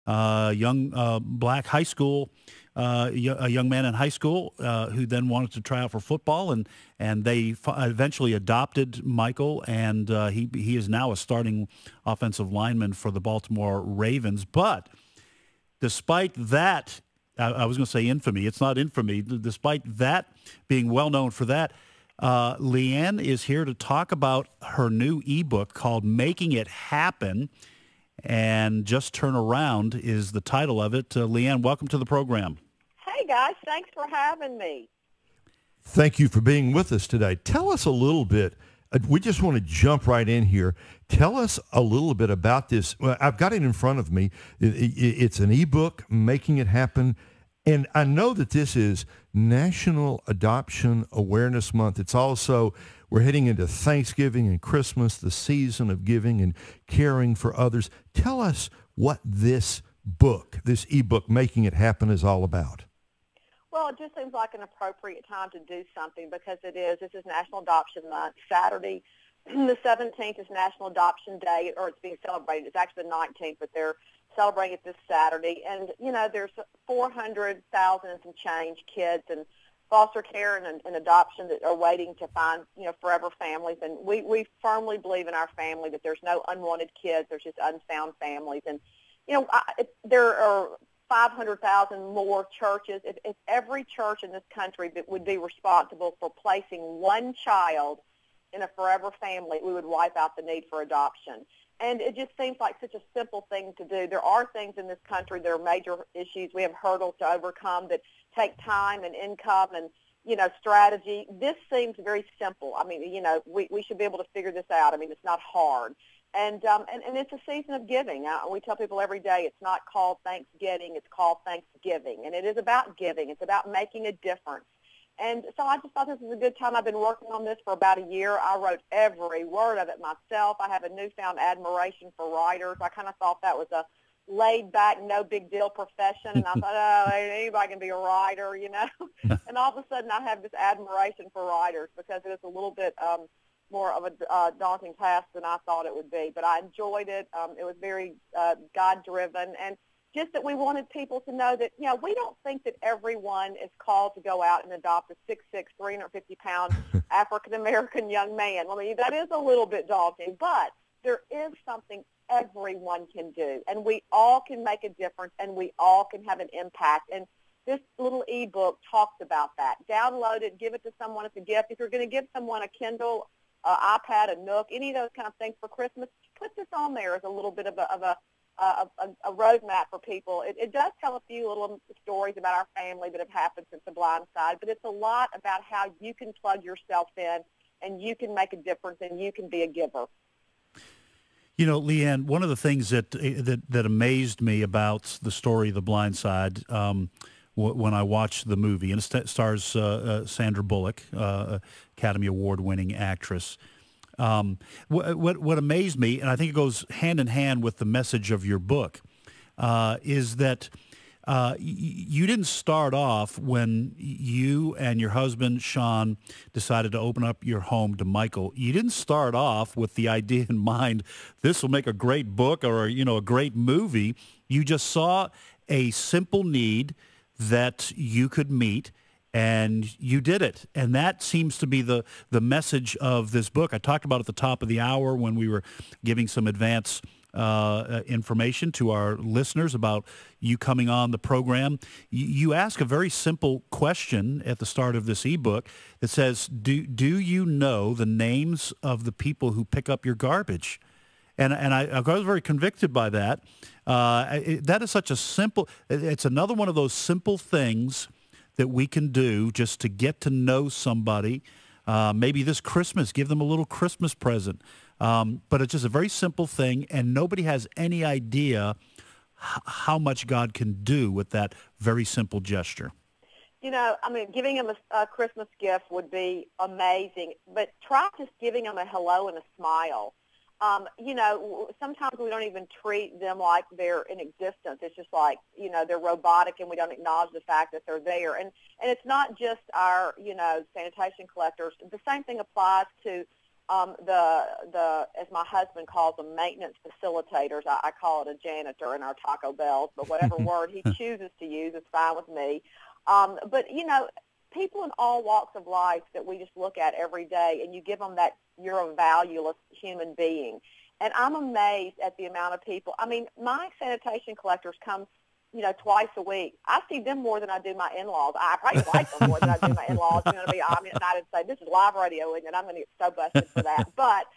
young black high school, a young man in high school who then wanted to try out for football, and they eventually adopted Michael, and he is now a starting offensive lineman for the Baltimore Ravens. But despite that, I was going to say infamy. It's not infamy. Despite that being well known for that, Leanne is here to talk about her new ebook called Making It Happen. And Just Turn Around is the title of it. Leanne, welcome to the program. Hey, guys. Thanks for having me. Thank you for being with us today. Tell us a little bit. We just want to jump right in here. Tell us a little bit about this. Well, I've got it in front of me. It's an ebook, Making It Happen. And I know that this is National Adoption Awareness Month. It's also, we're heading into Thanksgiving and Christmas, the season of giving and caring for others. Tell us what this book, this ebook, Making It Happen, is all about. Well, it just seems like an appropriate time to do something because it is. This is National Adoption Month. Saturday, the 17th is National Adoption Day, or it's being celebrated. It's actually the 19th, but they're celebrating it this Saturday. And, you know, there's 400,000 and some change kids in foster care and adoption that are waiting to find, you know, forever families. And we firmly believe in our family that there's no unwanted kids. There's just unfound families. And, you know, there are 500,000 more churches. If every church in this country that would be responsible for placing one child in a forever family, we would wipe out the need for adoption. And it just seems like such a simple thing to do. There are things in this country that are major issues. We have hurdles to overcome that take time and income and, you know, strategy. This seems very simple. I mean, you know, we should be able to figure this out. I mean, it's not hard. And it's a season of giving. We tell people every day it's not called Thanksgiving, it's called Thanksgiving. And it is about giving. It's about making a difference. And so I just thought this was a good time. I've been working on this for about a year. I wrote every word of it myself. I have a newfound admiration for writers. I kind of thought that was a laid-back, no-big-deal profession. And I thought, oh, anybody can be a writer, you know. And all of a sudden I have this admiration for writers because it is a little bit more of a daunting task than I thought it would be. But I enjoyed it. It was very God-driven. And just that we wanted people to know that, you know, we don't think that everyone is called to go out and adopt a 6'6", 350-pound African-American young man. I mean, that is a little bit daunting, but there is something everyone can do, and we all can make a difference, and we all can have an impact. And this little ebook talks about that. Download it, give it to someone as a gift. If you're going to give someone a Kindle, iPad, a Nook, any of those kind of things for Christmas, put this on there as a little bit of a roadmap for people. It does tell a few little stories about our family that have happened since the blind side, but it's a lot about how you can plug yourself in and you can make a difference and you can be a giver. You know, Leanne, one of the things that amazed me about the story of The Blind Side when I watched the movie, and it stars Sandra Bullock, Academy Award-winning actress. What amazed me, and I think it goes hand in hand with the message of your book, is that you didn't start off when you and your husband, Sean, decided to open up your home to Michael. You didn't start off with the idea in mind, this will make a great book or, you know, a great movie. You just saw a simple need that you could meet, and you did it. And that seems to be the message of this book. I talked about at the top of the hour when we were giving some advance information to our listeners about you coming on the program. You ask a very simple question at the start of this ebook that says, do you know the names of the people who pick up your garbage? And I was very convicted by that. That is such a simple, it's another one of those simple things that we can do just to get to know somebody. Maybe this Christmas, give them a little Christmas present. But it's just a very simple thing, and nobody has any idea how much God can do with that very simple gesture. You know, I mean, giving them a Christmas gift would be amazing, but try just giving them a hello and a smile. You know, sometimes we don't even treat them like they're in existence. It's just like, you know, they're robotic and we don't acknowledge the fact that they're there. And it's not just our, you know, sanitation collectors. The same thing applies to as my husband calls them, maintenance facilitators. I call it a janitor in our Taco Bells, but whatever word he chooses to use is fine with me. But, you know, people in all walks of life that we just look at every day, and you give them that you're a valueless human being. And I'm amazed at the amount of people. I mean, my sanitation collectors come, you know, twice a week. I see them more than I do my in-laws. I probably like them more than I do my in-laws. You know what I mean? I'm not to say this is live radio, and I'm going to get so busted for that. But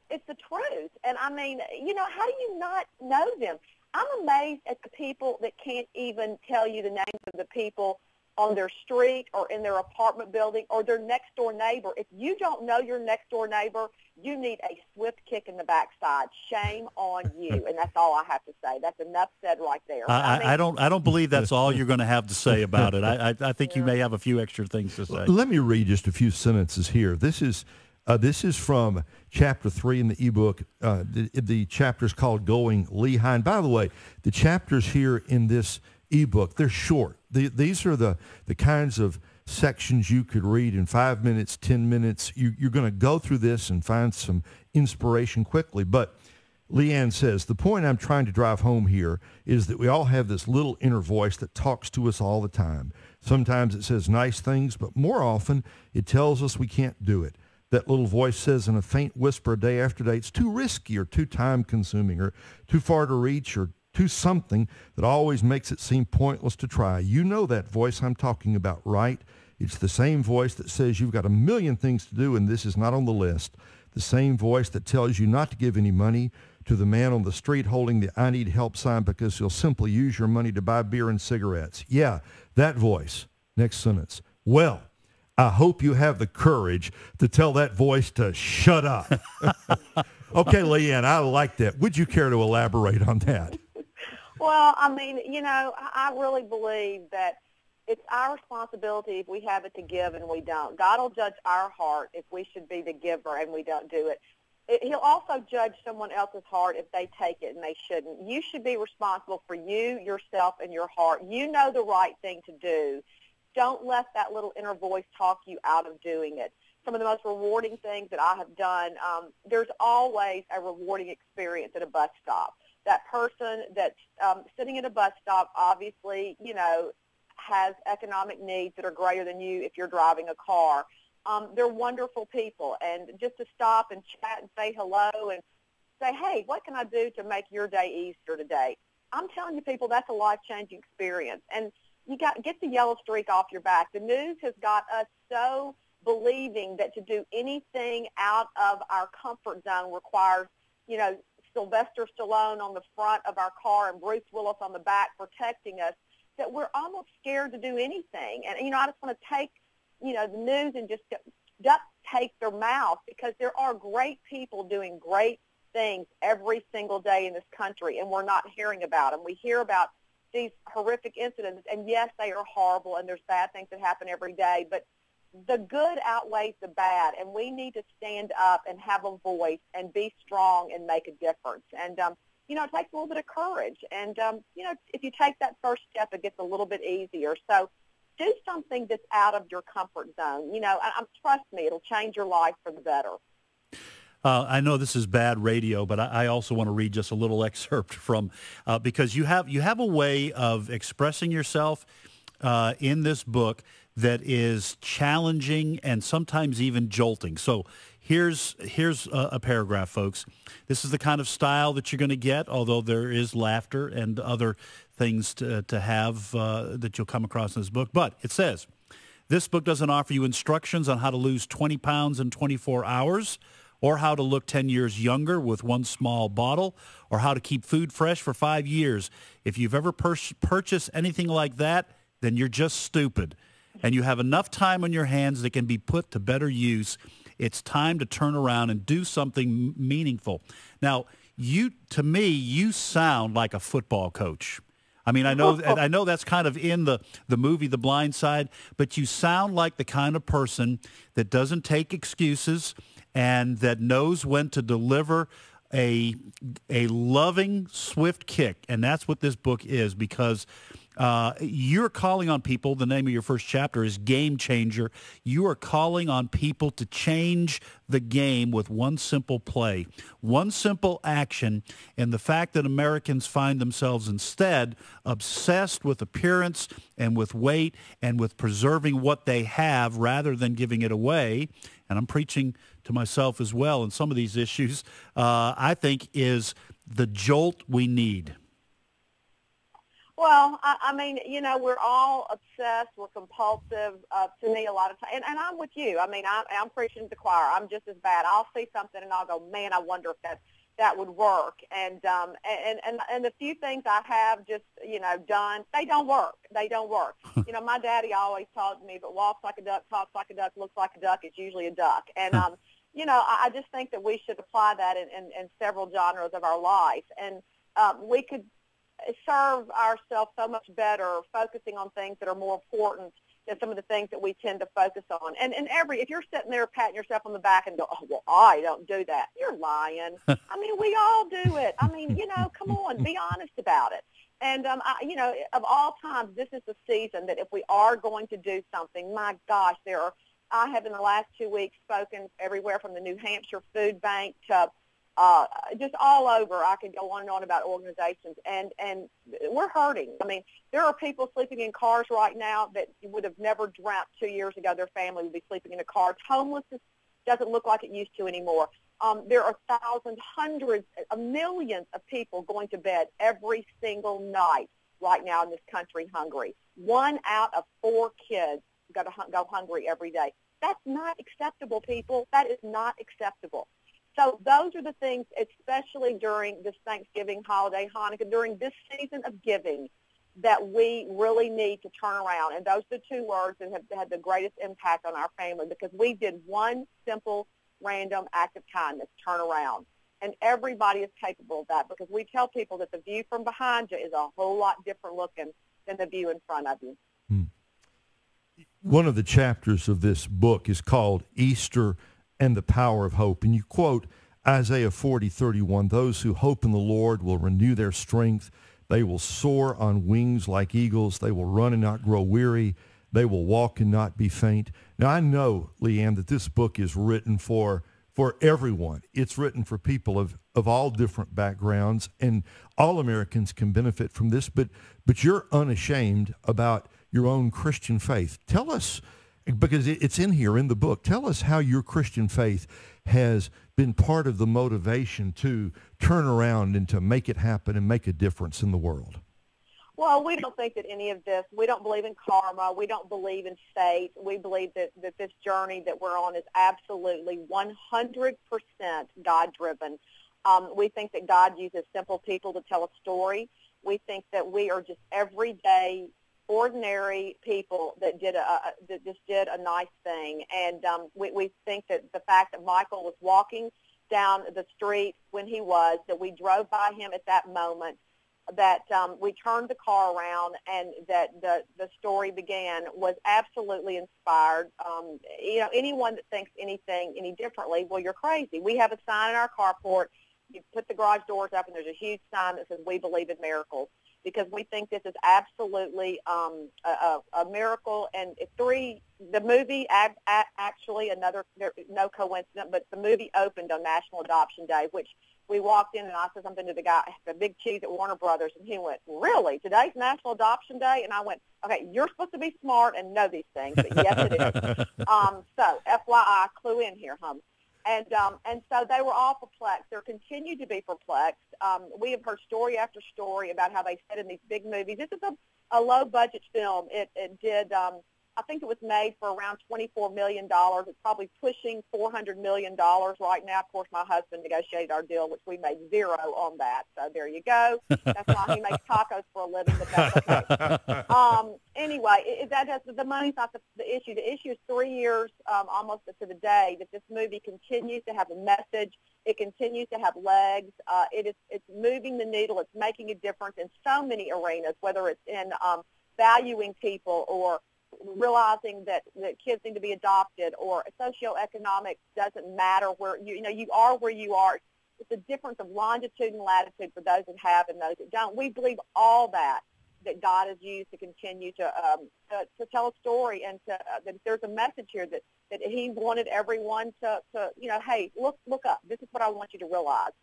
it's the truth. And, I mean, you know, how do you not know them? I'm amazed at the people that can't even tell you the names of the people on their street or in their apartment building or their next-door neighbor. If you don't know your next-door neighbor, you need a swift kick in the backside. Shame on you, and that's all I have to say. That's enough said right there. I don't believe that's all you're going to have to say about it. I think you may have a few extra things to say. Let me read just a few sentences here. This is from Chapter 3 in the ebook. The chapter is called Going Leigh. And by the way, the chapters here in this ebook, they're short. These are the kinds of sections you could read in 5 minutes, 10 minutes. You're going to go through this and find some inspiration quickly. But Leigh says, the point I'm trying to drive home here is that we all have this little inner voice that talks to us all the time. Sometimes it says nice things, but more often it tells us we can't do it. That little voice says in a faint whisper day after day, it's too risky or too time-consuming or too far to reach or too something that always makes it seem pointless to try. You know that voice I'm talking about, right? It's the same voice that says you've got a million things to do and this is not on the list. The same voice that tells you not to give any money to the man on the street holding the I need help sign because he'll simply use your money to buy beer and cigarettes. Yeah, that voice. Next sentence. Well, I hope you have the courage to tell that voice to shut up. Okay, Leigh, I like that. Would you care to elaborate on that? Well, I mean, you know, I really believe that it's our responsibility if we have it to give and we don't. God will judge our heart if we should be the giver and we don't do it. He'll also judge someone else's heart if they take it and they shouldn't. You should be responsible for you, yourself, and your heart. You know the right thing to do. Don't let that little inner voice talk you out of doing it. Some of the most rewarding things that I have done, there's always a rewarding experience at a bus stop. That person that's sitting at a bus stop obviously, you know, has economic needs that are greater than you if you're driving a car. They're wonderful people. And just to stop and chat and say hello and say, hey, what can I do to make your day easier today? I'm telling you, people, that's a life-changing experience. And you get the yellow streak off your back. The news has got us so believing that to do anything out of our comfort zone requires, you know, Sylvester Stallone on the front of our car and Bruce Willis on the back protecting us, that we're almost scared to do anything. And, you know, I just want to take, you know, the news and just duct tape their mouth, because there are great people doing great things every single day in this country, and we're not hearing about them. We hear about these horrific incidents, and yes, they are horrible, and there's bad things that happen every day, but the good outweighs the bad, and we need to stand up and have a voice and be strong and make a difference. And, you know, it takes a little bit of courage. And, you know, if you take that first step, it gets a little bit easier. So do something that's out of your comfort zone. You know, trust me, it'll change your life for the better. I know this is bad radio, but I also want to read just a little excerpt from, because you have a way of expressing yourself in this book that is challenging and sometimes even jolting. So here's a paragraph, folks. This is the kind of style that you're going to get, although there is laughter and other things to have that you'll come across in this book. But it says, this book doesn't offer you instructions on how to lose 20 pounds in 24 hours, or how to look 10 years younger with one small bottle, or how to keep food fresh for 5 years. If you've ever purchased anything like that, then you're just stupid. And you have enough time on your hands that can be put to better use. It's time to turn around and do something meaningful. Now, to me, you sound like a football coach. I mean, I know that's kind of in the movie The Blind Side, but you sound like the kind of person that doesn't take excuses and that knows when to deliver a loving, swift kick. And that's what this book is, because You're calling on people. The name of your first chapter is Game Changer. You are calling on people to change the game with one simple play, one simple action. And the fact that Americans find themselves instead obsessed with appearance and with weight and with preserving what they have rather than giving it away, and I'm preaching to myself as well in some of these issues, I think is the jolt we need. Well, I mean, you know, we're all obsessed. We're compulsive. To me, a lot of times, and I'm with you. I mean, I'm preaching to the choir. I'm just as bad. I'll see something and I'll go, man, I wonder if that would work. And the few things I have just, you know, done, they don't work. They don't work. You know, my daddy always taught me, if it walks like a duck, talks like a duck, looks like a duck, it's usually a duck. And you know, I just think that we should apply that in several genres of our life, and we could serve ourselves so much better focusing on things that are more important than some of the things that we tend to focus on. And if you're sitting there patting yourself on the back and go, oh, well, I don't do that, you're lying. I mean, we all do it. I mean, you know, come on, be honest about it. And, you know, of all times, this is the season that if we are going to do something, my gosh, I have in the last 2 weeks spoken everywhere from the New Hampshire Food Bank to just all over. I could go on and on about organizations, and we're hurting. I mean, there are people sleeping in cars right now that you would have never dreamt 2 years ago their family would be sleeping in a car. Homelessness doesn't look like it used to anymore. There are thousands, hundreds, millions of people going to bed every single night right now in this country hungry. 1 out of 4 kids go hungry every day. That's not acceptable, people. That is not acceptable. So those are the things, especially during this Thanksgiving holiday, Hanukkah, during this season of giving, that we really need to turn around. And those are the 2 words that have had the greatest impact on our family, because we did one simple, random act of kindness, turn around. And everybody is capable of that, because we tell people that the view from behind you is a whole lot different looking than the view in front of you. One of the chapters of this book is called Easter and the Power of Hope. And you quote Isaiah 40:31, those who hope in the Lord will renew their strength. They will soar on wings like eagles. They will run and not grow weary. They will walk and not be faint. Now, I know, Leanne, that this book is written for everyone. It's written for people of all different backgrounds, and all Americans can benefit from this. But you're unashamed about your own Christian faith. Tell us, because it's in here in the book, tell us how your Christian faith has been part of the motivation to turn around and to make it happen and make a difference in the world. Well, we don't think that any of this, we don't believe in karma. We don't believe in fate. We believe that this journey that we're on is absolutely 100% God-driven. We think that God uses simple people to tell a story. We think that we are just everyday, ordinary people that just did a nice thing. And we think that the fact that Michael was walking down the street when he was, that we drove by him at that moment, that we turned the car around, and that the story began, was absolutely inspired. You know, anyone that thinks anything any differently, well, you're crazy. We have a sign in our carport. You put the garage doors up, and there's a huge sign that says, "We believe in miracles," because we think this is absolutely a miracle. And the movie, actually, no coincidence, but the movie opened on National Adoption Day, which we walked in, and I said something to the guy, the big cheese at Warner Brothers, and he went, "Really? Today's National Adoption Day?" And I went, "Okay, you're supposed to be smart and know these things, but yes, it is." So, FYI, clue in here, hum. And so they were all perplexed. They continue to be perplexed. We have heard story after story about how they said in these big movies, this is a low-budget film. It did, I think it was made for around $24 million. It's probably pushing $400 million right now. Of course, my husband negotiated our deal, which we made zero on that. So there you go. That's why he makes tacos for a living, but that's okay. Anyway, the money's not the issue. The issue is 3 years, almost to the day, that this movie continues to have a message. It continues to have legs. It's moving the needle. It's making a difference in so many arenas, whether it's in valuing people, or realizing that kids need to be adopted, or socioeconomics doesn't matter, where you are where you are. It's a difference of longitude and latitude for those that have and those that don't. We believe all that. that God has used to continue to tell a story, and that there's a message here that He wanted everyone to hey, look up. This is what I want you to realize.